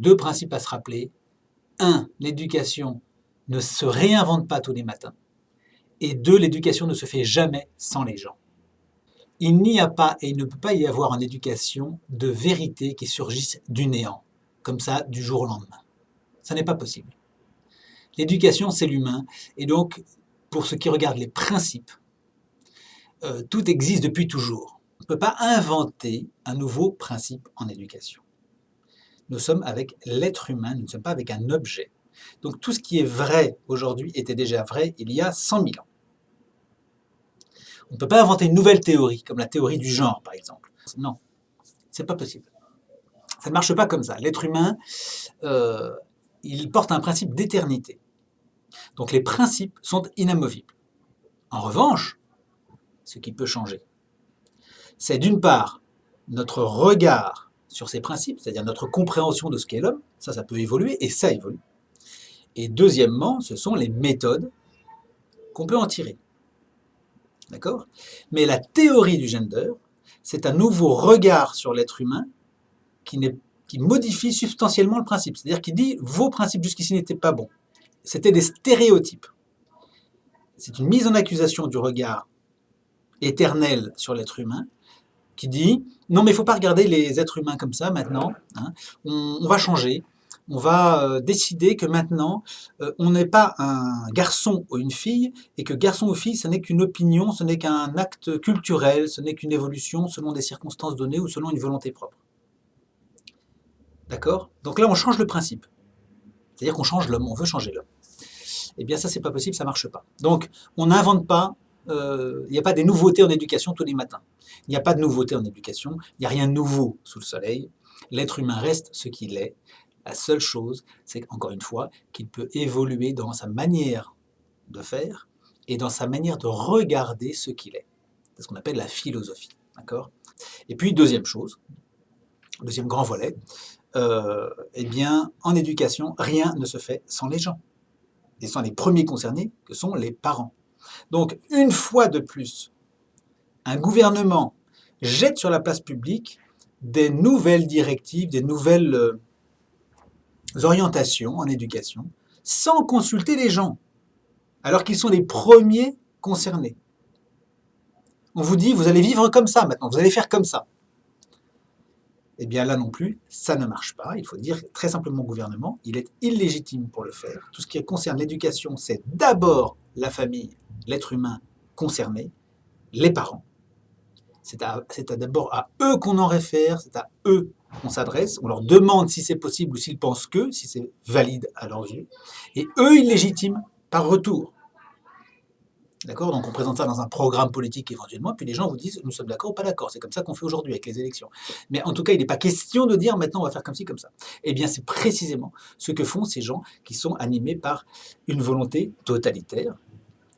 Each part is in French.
deux principes à se rappeler. Un, l'éducation ne se réinvente pas tous les matins. Et deux, l'éducation ne se fait jamais sans les gens. Il n'y a pas et il ne peut pas y avoir en éducation de vérité qui surgisse du néant, comme ça, du jour au lendemain. Ça n'est pas possible. L'éducation, c'est l'humain, et donc, pour ce qui regarde les principes, tout existe depuis toujours. On ne peut pas inventer un nouveau principe en éducation. Nous sommes avec l'être humain, nous ne sommes pas avec un objet. Donc tout ce qui est vrai aujourd'hui était déjà vrai il y a 100 000 ans. On ne peut pas inventer une nouvelle théorie, comme la théorie du genre, par exemple. Non, c'est pas possible. Ça ne marche pas comme ça. L'être humain, il porte un principe d'éternité. Donc les principes sont inamovibles. En revanche, ce qui peut changer, c'est d'une part notre regard sur ces principes, c'est-à-dire notre compréhension de ce qu'est l'homme, ça peut évoluer, et ça évolue. Et deuxièmement, ce sont les méthodes qu'on peut en tirer. D'accord ? Mais la théorie du gender, c'est un nouveau regard sur l'être humain qui modifie substantiellement le principe. C'est-à-dire qui dit, vos principes jusqu'ici n'étaient pas bons. C'était des stéréotypes. C'est une mise en accusation du regard éternel sur l'être humain qui dit, non mais il ne faut pas regarder les êtres humains comme ça maintenant, hein. On va changer. On va décider que maintenant, on n'est pas un garçon ou une fille, et que garçon ou fille, ce n'est qu'une opinion, ce n'est qu'un acte culturel, ce n'est qu'une évolution selon des circonstances données ou selon une volonté propre. D'accord ? Donc là, on change le principe. C'est-à-dire qu'on change l'homme, on veut changer l'homme. Eh bien ça, c'est pas possible, ça marche pas. Donc, on n'invente pas, il n'y a pas des nouveautés en éducation tous les matins. Il n'y a pas de nouveautés en éducation, il n'y a rien de nouveau sous le soleil. L'être humain reste ce qu'il est. La seule chose, c'est encore une fois qu'il peut évoluer dans sa manière de faire et dans sa manière de regarder ce qu'il est. C'est ce qu'on appelle la philosophie. D'accord ? Et puis, deuxième chose, deuxième grand volet, eh bien, en éducation, rien ne se fait sans les gens. Et ce sont les premiers concernés que sont les parents. Donc, une fois de plus, un gouvernement jette sur la place publique des nouvelles directives, des nouvelles orientations en éducation, sans consulter les gens, alors qu'ils sont les premiers concernés. On vous dit, vous allez vivre comme ça maintenant, vous allez faire comme ça. Eh bien là non plus, ça ne marche pas. Il faut dire très simplement au gouvernement, il est illégitime pour le faire. Tout ce qui concerne l'éducation, c'est d'abord la famille, l'être humain concerné, les parents. C'est d'abord à eux qu'on en réfère, c'est à eux qu'on s'adresse, on leur demande si c'est possible ou s'ils pensent que, si c'est valide à leurs yeux, et eux, ils légitiment par retour. D'accord ? Donc on présente ça dans un programme politique éventuellement, puis les gens vous disent nous sommes d'accord ou pas d'accord. C'est comme ça qu'on fait aujourd'hui avec les élections. Mais en tout cas, il n'est pas question de dire maintenant on va faire comme ci, comme ça. Eh bien, c'est précisément ce que font ces gens qui sont animés par une volonté totalitaire.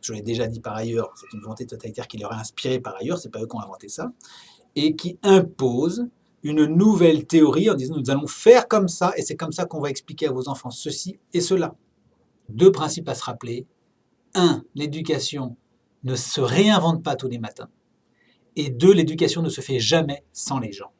Je l'ai déjà dit par ailleurs, c'est une volonté totalitaire qui leur a inspiré par ailleurs, c'est pas eux qui ont inventé ça, et qui impose une nouvelle théorie en disant nous allons faire comme ça, et c'est comme ça qu'on va expliquer à vos enfants ceci et cela. Deux principes à se rappeler. Un, l'éducation ne se réinvente pas tous les matins. Et deux, l'éducation ne se fait jamais sans les gens.